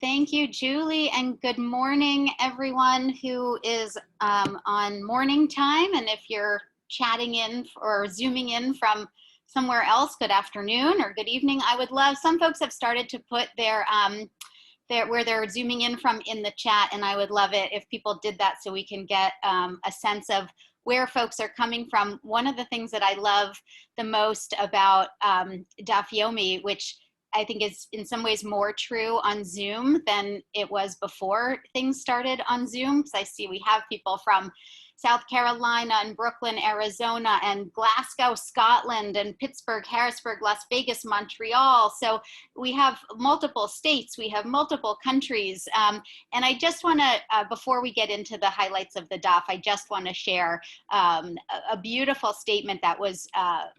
Thank you, Julie, and good morning, everyone who is on morning time. And if you're chatting in or zooming in from somewhere else, good afternoon or good evening. I would love, some folks have started to put their where they're zooming in from in the chat, and I would love it if people did that so we can get a sense of where folks are coming from. One of the things that I love the most about Daf Yomi, which I think is in some ways more true on Zoom than it was before things started on Zoom, because I see we have people from South Carolina and Brooklyn, Arizona, and Glasgow, Scotland, and Pittsburgh, Harrisburg, Las Vegas, Montreal. So we have multiple states, we have multiple countries. And I just want to, before we get into the highlights of the DAF, I just want to share a beautiful statement that was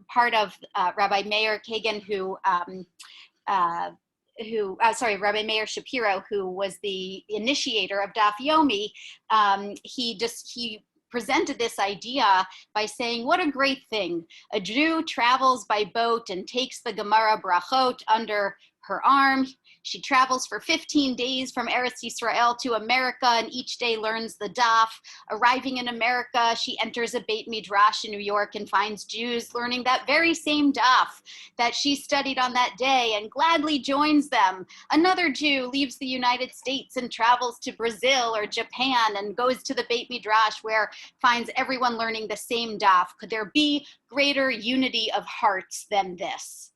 part of Rabbi Meir Kagan, Rabbi Meir Shapiro, who was the initiator of Daf Yomi. He presented this idea by saying, what a great thing. A Jew travels by boat and takes the Gemara Brachot under her arm. She travels for 15 days from Eretz Yisrael to America, and each day learns the Daf. Arriving in America, she enters a Beit Midrash in New York and finds Jews learning that very same Daf that she studied on that day and gladly joins them. Another Jew leaves the United States and travels to Brazil or Japan and goes to the Beit Midrash, where finds everyone learning the same Daf. Could there be greater unity of hearts than this?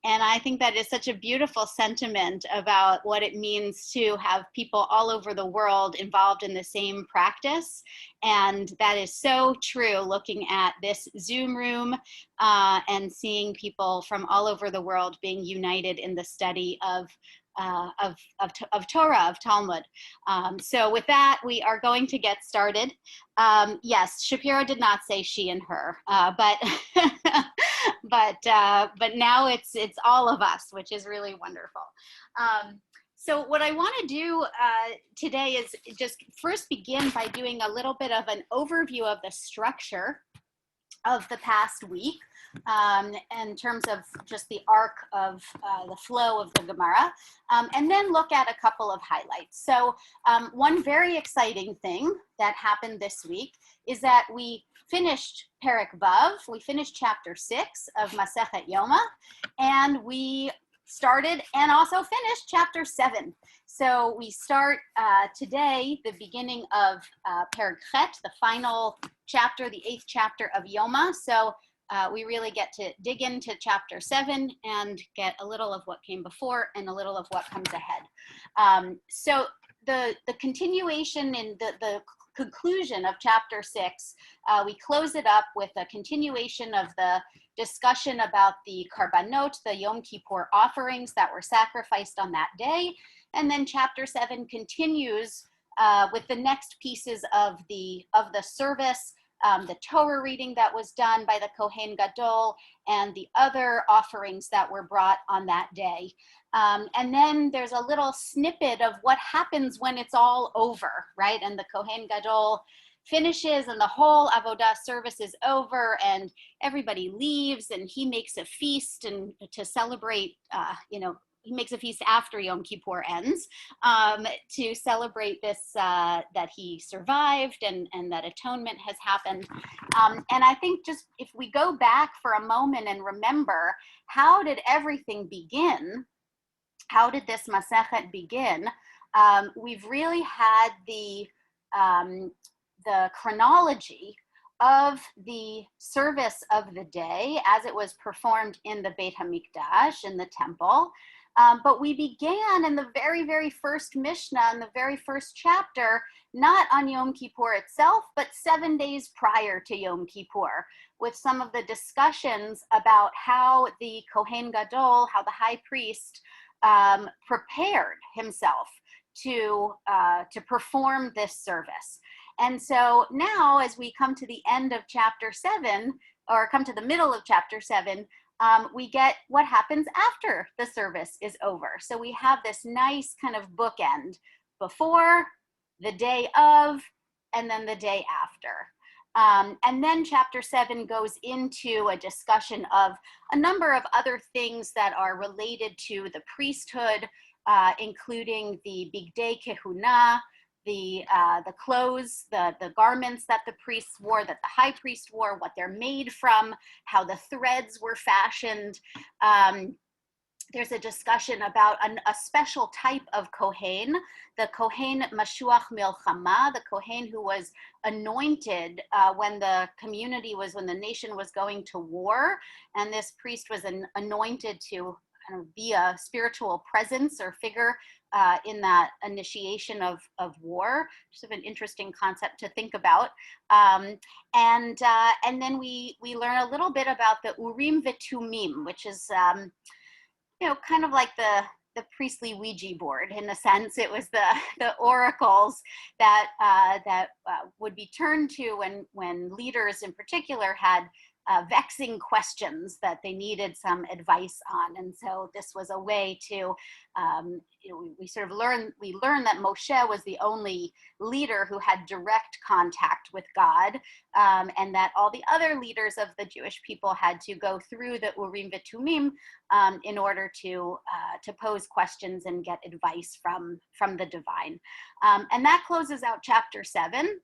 And I think that is such a beautiful sentiment about what it means to have people all over the world involved in the same practice. And that is so true looking at this Zoom room and seeing people from all over the world being united in the study of Torah, of Talmud. So with that, we are going to get started. Yes, Shapiro did not say she and her, but but now it's all of us, which is really wonderful. So what I want to do today is just first begin by doing a little bit of an overview of the structure of the past week in terms of just the arc of the flow of the Gemara, and then look at a couple of highlights. So one very exciting thing that happened this week is that we finished Perek Vav, we finished chapter 6 of Masechet Yoma, and we started and also finished chapter 7. So we start today the beginning of Perek Chet, the final chapter, the 8th chapter of Yoma. So we really get to dig into chapter 7 and get a little of what came before and a little of what comes ahead. So the continuation in the conclusion of chapter 6, we close it up with a continuation of the discussion about the karbanot, the Yom Kippur offerings that were sacrificed on that day. And then chapter 7 continues with the next pieces of the service, the Torah reading that was done by the Kohen Gadol, and the other offerings that were brought on that day. And then there's a little snippet of what happens when it's all over, right? And the Kohen Gadol finishes and the whole avodah service is over and everybody leaves, and he makes a feast and to celebrate, he makes a feast after Yom Kippur ends to celebrate this, that he survived and that atonement has happened. And I think just if we go back for a moment and remember, how did everything begin? How did this Masechet begin? We've really had the chronology of the service of the day as it was performed in the Beit HaMikdash, in the temple. But we began in the very, very first Mishnah, in the very first chapter, not on Yom Kippur itself, but 7 days prior to Yom Kippur, with some of the discussions about how the Kohen Gadol, how the high priest prepared himself to perform this service. And so now, as we come to the end of chapter 7, or come to the middle of chapter 7, we get what happens after the service is over. So we have this nice kind of bookend: before, the day of, and then the day after. And then chapter 7 goes into a discussion of a number of other things that are related to the priesthood, including the bigdei kehuna, the clothes, the garments that the priests wore, that the high priest wore, what they're made from, how the threads were fashioned. There's a discussion about a special type of Kohen, the Kohen Mashuach Milchama, the Kohen who was anointed when the nation was going to war. And this priest was anointed to kind of be a spiritual presence or figure in that initiation of war. Sort of an interesting concept to think about. And then we learn a little bit about the Urim V'Tumim, which is kind of like the priestly Ouija board in a sense. It was the oracles that would be turned to when leaders in particular had vexing questions that they needed some advice on. And so this was a way to, we learn that Moshe was the only leader who had direct contact with God, and that all the other leaders of the Jewish people had to go through the Urim V'Tumim in order to pose questions and get advice from the divine. And that closes out chapter 7.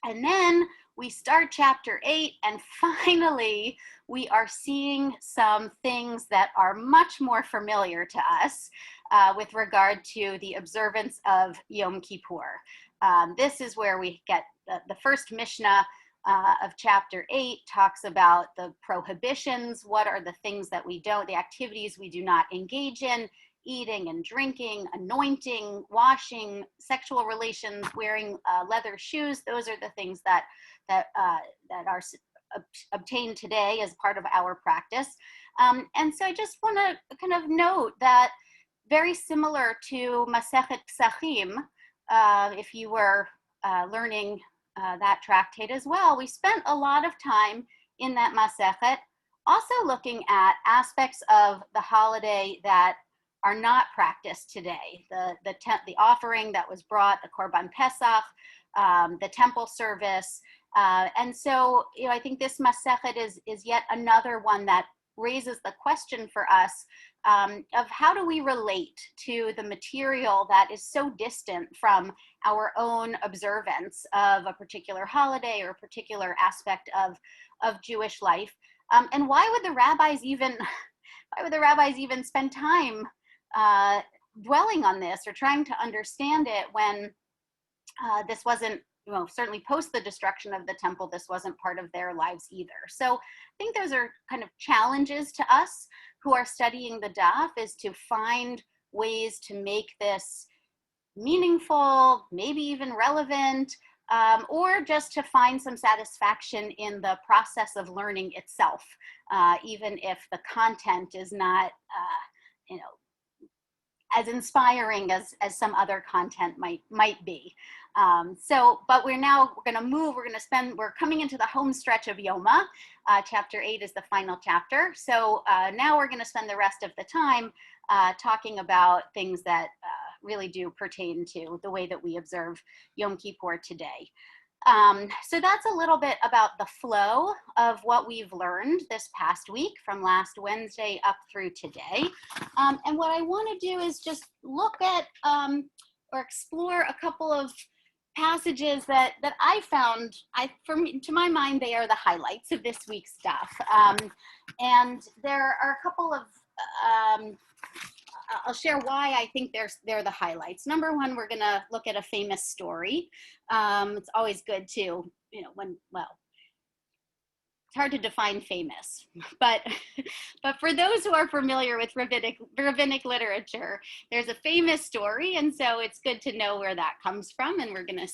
And then we start chapter 8, and finally we are seeing some things that are much more familiar to us with regard to the observance of Yom Kippur. This is where we get the first Mishnah of chapter 8 talks about the prohibitions. What are the things that the activities we do not engage in? Eating and drinking, anointing, washing, sexual relations, wearing leather shoes. Those are the things that are obtained today as part of our practice. And so I just want to kind of note that very similar to Masechet Psachim, if you were learning that tractate as well, we spent a lot of time in that Masechet also looking at aspects of the holiday that are not practiced today. The offering that was brought, the Korban Pesach, the temple service. And so, I think this Masechet is yet another one that raises the question for us of how do we relate to the material that is so distant from our own observance of a particular holiday or a particular aspect of Jewish life. And why would the rabbis even spend time dwelling on this or trying to understand it when this wasn't, certainly post the destruction of the temple, this wasn't part of their lives either. So I think those are kind of challenges to us who are studying the Daf, is to find ways to make this meaningful, maybe even relevant, or just to find some satisfaction in the process of learning itself, even if the content is not, as inspiring as some other content might be. But we're going to move, we're coming into the home stretch of Yoma. Chapter 8 is the final chapter. So now we're going to spend the rest of the time talking about things that really do pertain to the way that we observe Yom Kippur today. So that's a little bit about the flow of what we've learned this past week from last Wednesday up through today. And what I want to do is just look at or explore a couple of passages that I found, to my mind, they are the highlights of this week's stuff. And there are a couple of, I'll share why I think they're the highlights. Number one, we're going to look at a famous story. It's always good to, it's hard to define famous, but for those who are familiar with rabbinic literature, there's a famous story, and so it's good to know where that comes from, and we're going to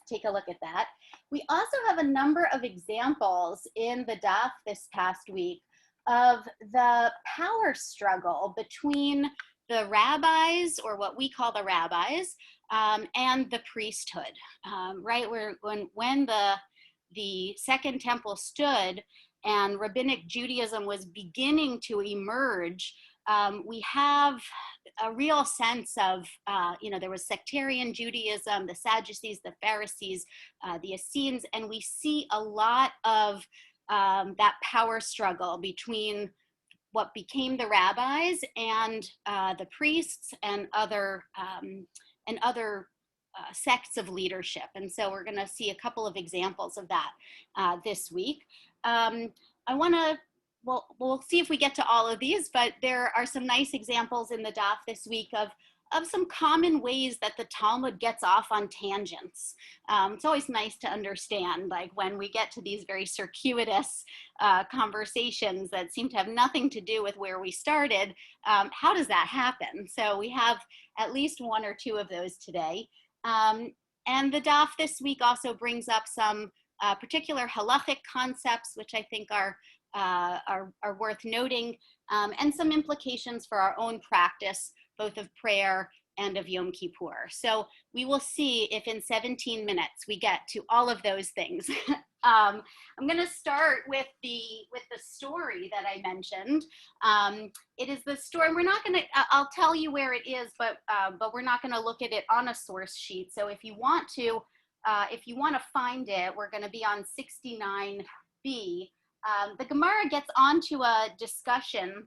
take a look at that. We also have a number of examples in the Daf this past week of the power struggle between the rabbis, or what we call the rabbis, and the priesthood, right? When the Second Temple stood and rabbinic Judaism was beginning to emerge, we have a real sense of, there was sectarian Judaism, the Sadducees, the Pharisees, the Essenes, and we see a lot of that power struggle between what became the rabbis and the priests and other sects of leadership. And so we're going to see a couple of examples of that this week. I want to, well, we'll see if we get to all of these, but there are some nice examples in the daf this week of some common ways that the Talmud gets off on tangents. It's always nice to understand, like when we get to these very circuitous conversations that seem to have nothing to do with where we started, how does that happen? So we have at least one or two of those today. And the daf this week also brings up some particular halachic concepts, which I think are worth noting, and some implications for our own practice, both of prayer and of Yom Kippur. So we will see if in 17 minutes we get to all of those things. I'm going to start with the story that I mentioned. It is the story. We're not going to. I'll tell you where it is, but we're not going to look at it on a source sheet. So if you want to find it, we're going to be on 69b. The Gemara gets onto a discussion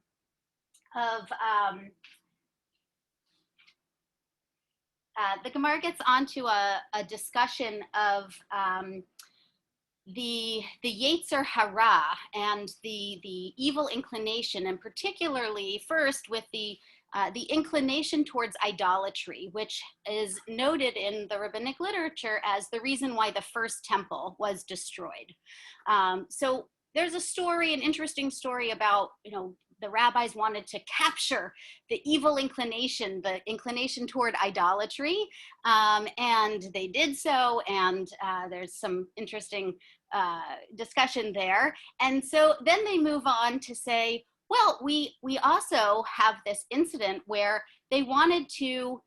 of. The Gemara gets onto a discussion of the Yetzer Hara and the evil inclination, and particularly first with the inclination towards idolatry, which is noted in the rabbinic literature as the reason why the first temple was destroyed. So there's a story, an interesting story about, the rabbis wanted to capture the evil inclination, the inclination toward idolatry, and they did so, and there's some interesting discussion there. And so then they move on to say, well, we also have this incident where they wanted to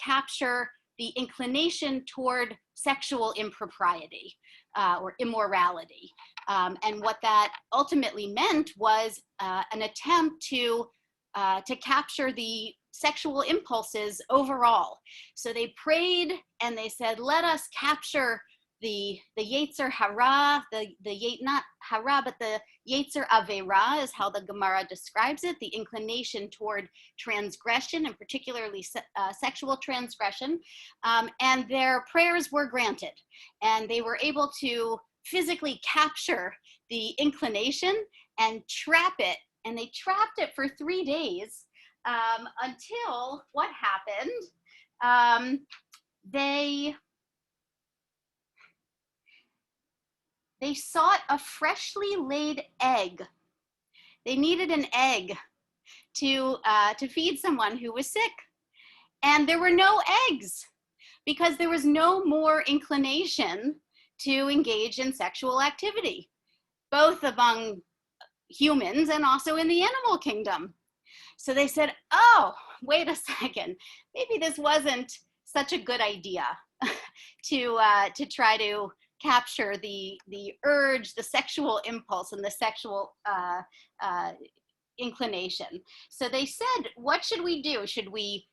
capture the inclination toward sexual impropriety or immorality. And what that ultimately meant was an attempt to capture the sexual impulses overall. So they prayed and they said, let us capture the Yetzer Hara, not Hara, but the Yetzer Avera is how the Gemara describes it, the inclination toward transgression, and particularly sexual transgression. And their prayers were granted. And they were able to physically capture the inclination and trap it. And they trapped it for 3 days until what happened? They sought a freshly laid egg. They needed an egg to feed someone who was sick. And there were no eggs because there was no more inclination to engage in sexual activity, both among humans and also in the animal kingdom. So they said, oh, wait a second, maybe this wasn't such a good idea to try to capture the urge, the sexual impulse, and the sexual inclination. So they said, what should we do? Should we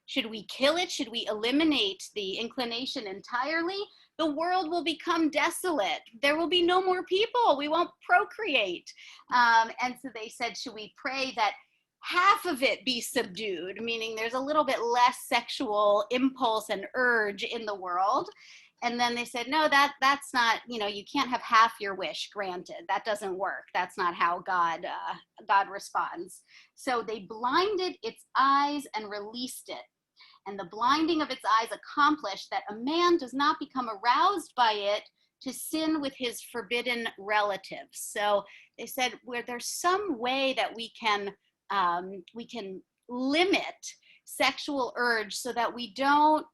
kill it? Should we eliminate the inclination entirely? The world will become desolate. There will be no more people. We won't procreate. And so they said, should we pray that half of it be subdued, meaning there's a little bit less sexual impulse and urge in the world? And then they said, no, that's not, you can't have half your wish granted. That doesn't work. That's not how God responds. So they blinded its eyes and released it. And the blinding of its eyes accomplished that a man does not become aroused by it to sin with his forbidden relatives. So they said, where there's some way that we can limit sexual urge so that we don't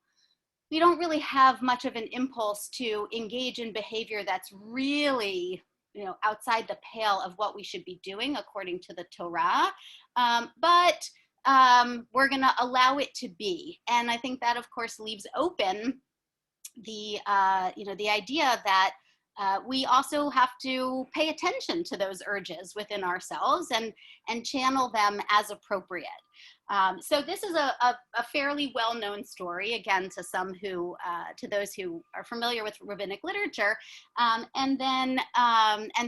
really have much of an impulse to engage in behavior that's really, outside the pale of what we should be doing according to the Torah. But we're going to allow it to be. And I think that, of course, leaves open the idea that we also have to pay attention to those urges within ourselves and channel them as appropriate. So this is a fairly well-known story, again, to those who are familiar with rabbinic literature, and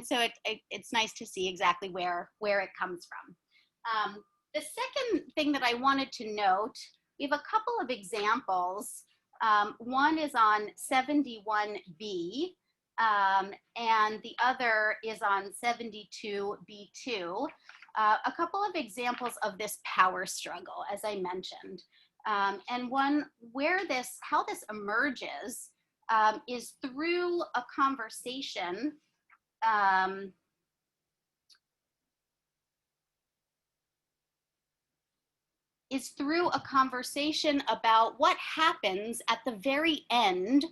so it's nice to see exactly where it comes from. The second thing that I wanted to note, we have a couple of examples. One is on 71b, and the other is on 72b2. A couple of examples of this power struggle, as I mentioned. And one where how this emerges is through a conversation about what happens at the very end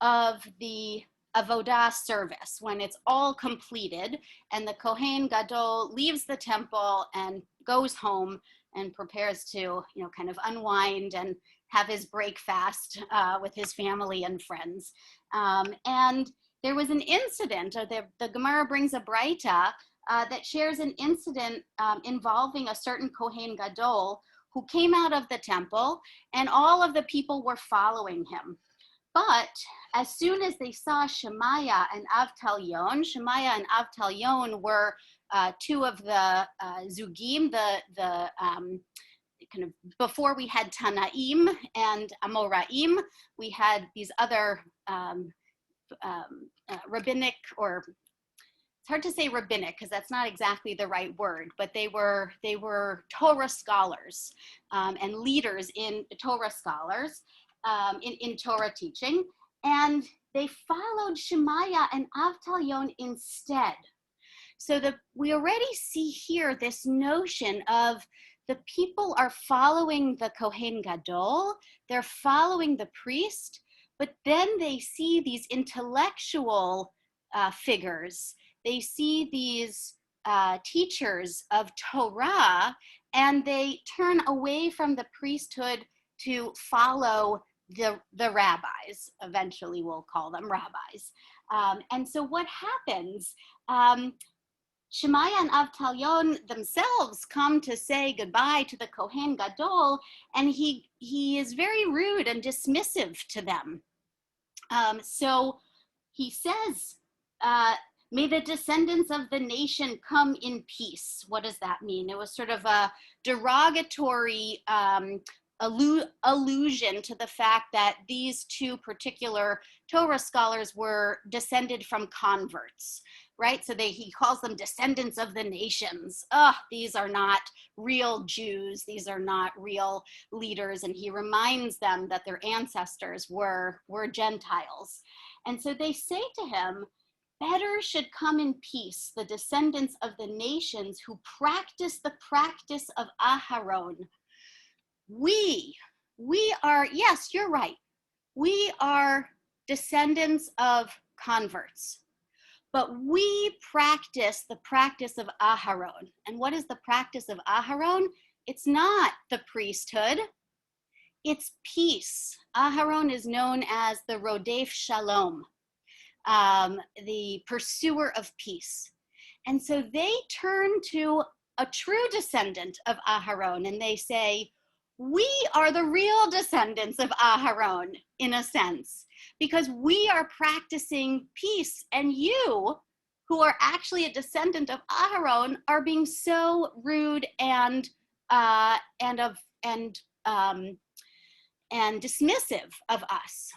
of the avodah service, when it's all completed and the Kohen Gadol leaves the temple and goes home and prepares to, kind of unwind and have his break fast with his family and friends. And there was an incident, the Gemara brings a Braita that shares an incident involving a certain Kohen Gadol who came out of the temple, and all of the people were following him. But as soon as they saw Shemaiah and Avtalyon, Shemaiah and Avtalyon were two of the Zugim, the kind of, before we had Tanaim and Amoraim, we had these other rabbinic, or it's hard to say rabbinic because that's not exactly the right word, but they were Torah scholars and leaders in Torah scholars in Torah teaching, and they followed Shemaiah and Avtalyon instead. So we already see here this notion of the people are following the Kohen Gadol, they're following the priest, but then they see these intellectual figures. They see these teachers of Torah, and they turn away from the priesthood to follow the rabbis. Eventually we'll call them rabbis. And so what happens, Shemaiah and Avtalyon themselves come to say goodbye to the Kohen Gadol, and he is very rude and dismissive to them. So he says, may the descendants of the nation come in peace. What does that mean? It was sort of a derogatory allusion to the fact that these two particular Torah scholars were descended from converts, right? So he calls them descendants of the nations. These are not real Jews. These are not real leaders. And he reminds them that their ancestors were Gentiles. And so they say to him, better should come in peace the descendants of the nations who practice the practice of Aharon. We are, yes, you're right. We are descendants of converts, but we practice the practice of Aharon. And what is the practice of Aharon? It's not the priesthood, it's peace. Aharon is known as the Rodef Shalom, the pursuer of peace. And so they turn to a true descendant of Aharon and they say, we are the real descendants of Aharon, in a sense, because we are practicing peace, and you, who are actually a descendant of Aharon, are being so rude and dismissive of us.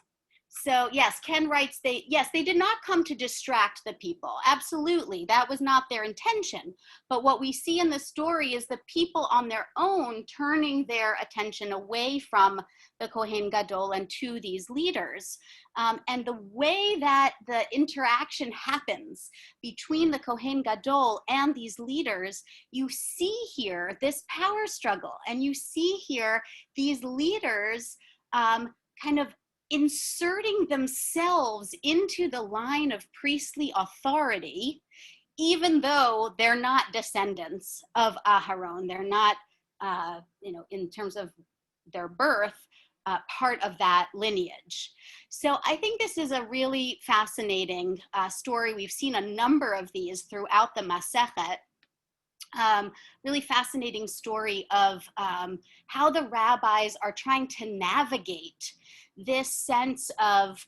So yes, Ken writes, they did not come to distract the people. Absolutely, that was not their intention. But what we see in the story is the people on their own turning their attention away from the Kohen Gadol and to these leaders. And the way that the interaction happens between the Kohen Gadol and these leaders, you see here this power struggle, and you see here these leaders kind of inserting themselves into the line of priestly authority, even though they're not descendants of Aharon. They're not, in terms of their birth, part of that lineage. So I think this is a really fascinating story. We've seen a number of these throughout the Masechet. Really fascinating story of how the rabbis are trying to navigate this sense of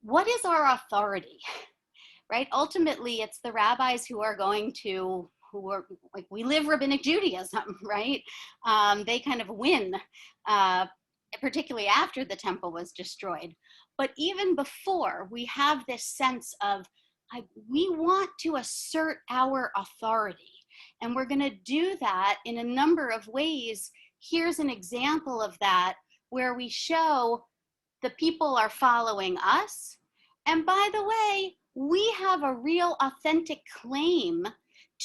what is our authority, right? Ultimately, it's the rabbis who are going to who are like, we live rabbinic Judaism, right? They kind of win, particularly after the temple was destroyed. But even before, we have this sense of, we want to assert our authority. And we're going to do that in a number of ways. Here's an example of that, where we show the people are following us. And by the way, we have a real authentic claim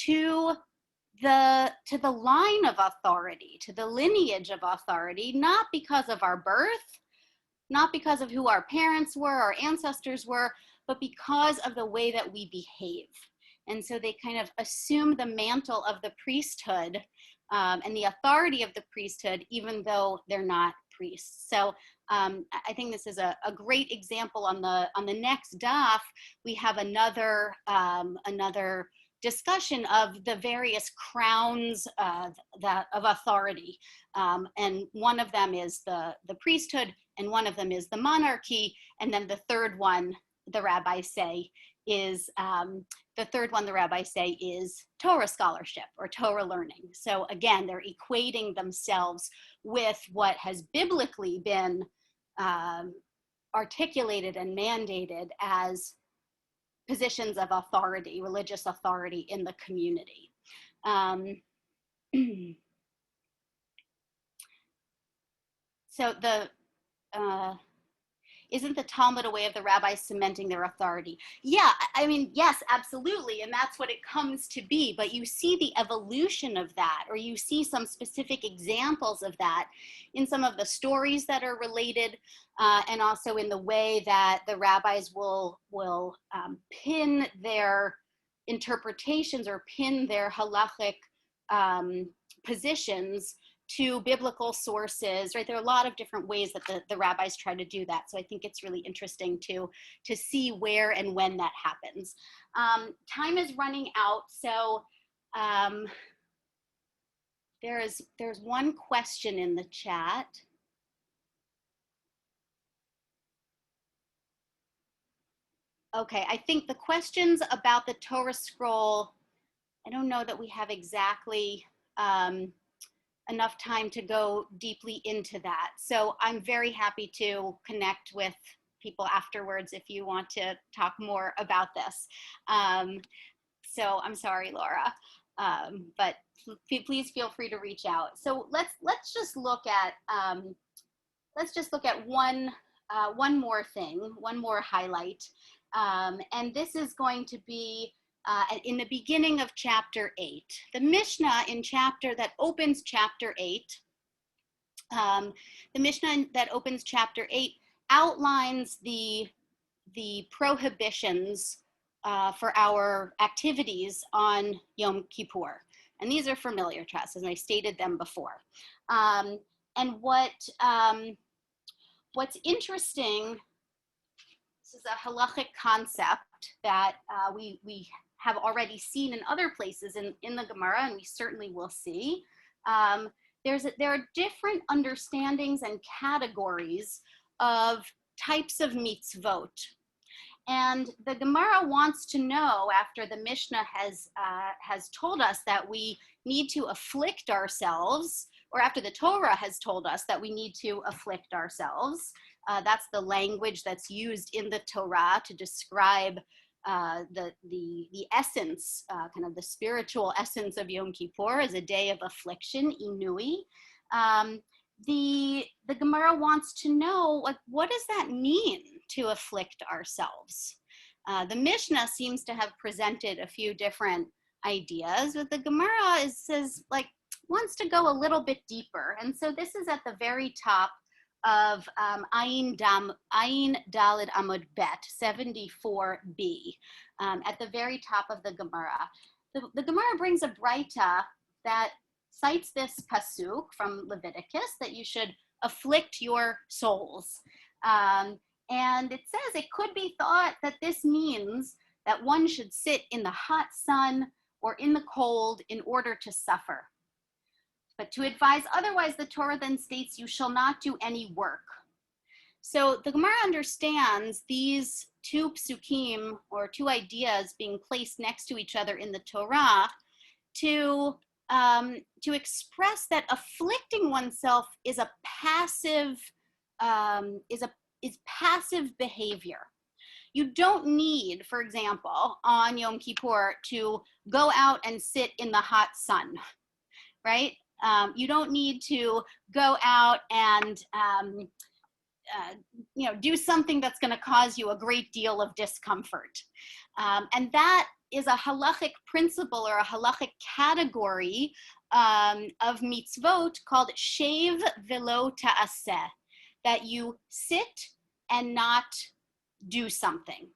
to the line of authority, to the lineage of authority, not because of our birth, not because of who our parents were, our ancestors were, but because of the way that we behave. And so they kind of assume the mantle of the priesthood and the authority of the priesthood, even though they're not priests. So I think this is a great example. On the next daf, we have another discussion of the various crowns of authority. And one of them is the priesthood, and one of them is the monarchy. And then the third one, the rabbis say, is Torah scholarship or Torah learning. So again, they're equating themselves with what has biblically been articulated and mandated as positions of authority, religious authority in the community. So isn't the Talmud a way of the rabbis cementing their authority? Yeah, I mean, yes, absolutely. And that's what it comes to be. But you see the evolution of that, or you see some specific examples of that in some of the stories that are related, and also in the way that the rabbis will pin their interpretations or pin their halachic positions to biblical sources, right? There are a lot of different ways that the rabbis try to do that. So I think it's really interesting to see where and when that happens. Time is running out. So there's one question in the chat. Okay, I think the questions about the Torah scroll, I don't know that we have exactly enough time to go deeply into that. So I'm very happy to connect with people afterwards if you want to talk more about this. So I'm sorry, Laura, but please feel free to reach out. So let's just look at one more thing, one more highlight, and this is going to be in the beginning of chapter 8. The Mishnah that opens chapter 8, the Mishnah that opens chapter 8 outlines the prohibitions for our activities on Yom Kippur. And these are familiar to us, as I stated them before. And what's interesting, this is a halachic concept that we have already seen in other places in the Gemara, and we certainly will see. There are different understandings and categories of types of mitzvot. And the Gemara wants to know, after the Mishnah has told us that we need to afflict ourselves, or after the Torah has told us that we need to afflict ourselves. That's the language that's used in the Torah to describe the essence, kind of the spiritual essence of Yom Kippur as a day of affliction, inui. The Gemara wants to know, like, what does that mean to afflict ourselves? The Mishnah seems to have presented a few different ideas, but the Gemara wants to go a little bit deeper. And so this is at the very top of Ayin Daled Amud Bet 74b, at the very top of the Gemara. The Gemara brings a braita that cites this pasuk from Leviticus that you should afflict your souls. And it says it could be thought that this means that one should sit in the hot sun or in the cold in order to suffer. But to advise otherwise, the Torah then states, you shall not do any work. So the Gemara understands these two psukim, or two ideas, being placed next to each other in the Torah to express that afflicting oneself is a passive is passive behavior. You don't need, for example, on Yom Kippur to go out and sit in the hot sun, right? You don't need to go out and do something that's going to cause you a great deal of discomfort. And that is a halachic principle or a halachic category of mitzvot called shev velo ta'aseh, that you sit and not do something,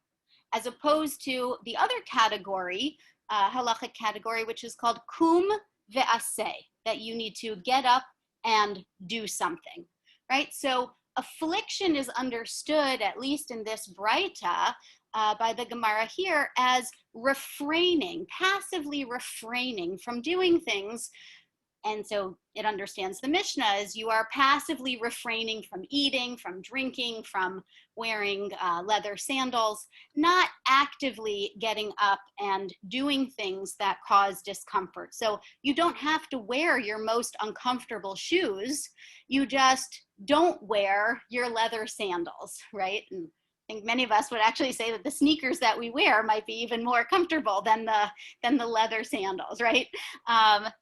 as opposed to the other category, halachic category, which is called kum ve'aseh, that you need to get up and do something, right? So affliction is understood, at least in this braita, by the Gemara here, as refraining, passively refraining from doing things. And so it understands the Mishnah as you are passively refraining from eating, from drinking, from wearing leather sandals, not actively getting up and doing things that cause discomfort. So you don't have to wear your most uncomfortable shoes. You just don't wear your leather sandals, right? And I think many of us would actually say that the sneakers that we wear might be even more comfortable than the leather sandals, right?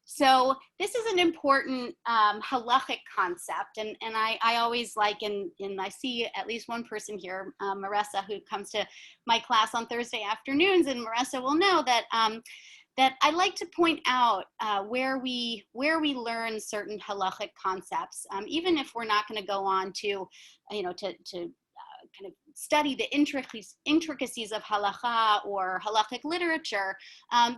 So this is an important halachic concept, and I always like, and I see at least one person here, Marissa, who comes to my class on Thursday afternoons, and Marissa will know that that I like to point out where we learn certain halachic concepts, even if we're not going to go on to, to kind of study the intricacies of halakha or halachic literature.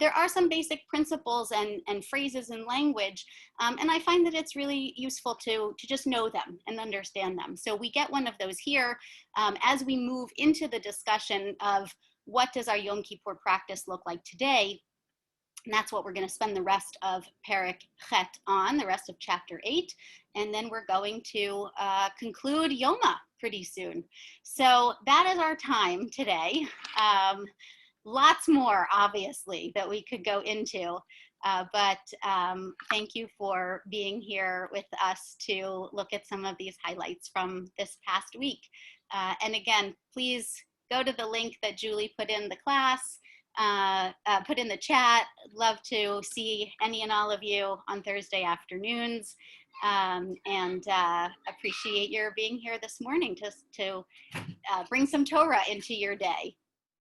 There are some basic principles and phrases in language, and I find that it's really useful to just know them and understand them. So we get one of those here as we move into the discussion of what does our Yom Kippur practice look like today. And that's what we're going to spend the rest of Perek Chet on, the rest of chapter 8. And then we're going to conclude Yoma pretty soon. So that is our time today. Lots more, obviously, that we could go into. But thank you for being here with us to look at some of these highlights from this past week. And again, please go to the link that Julie put in the class. Put in the chat. Love to see any and all of you on Thursday afternoons, and appreciate your being here this morning to bring some Torah into your day.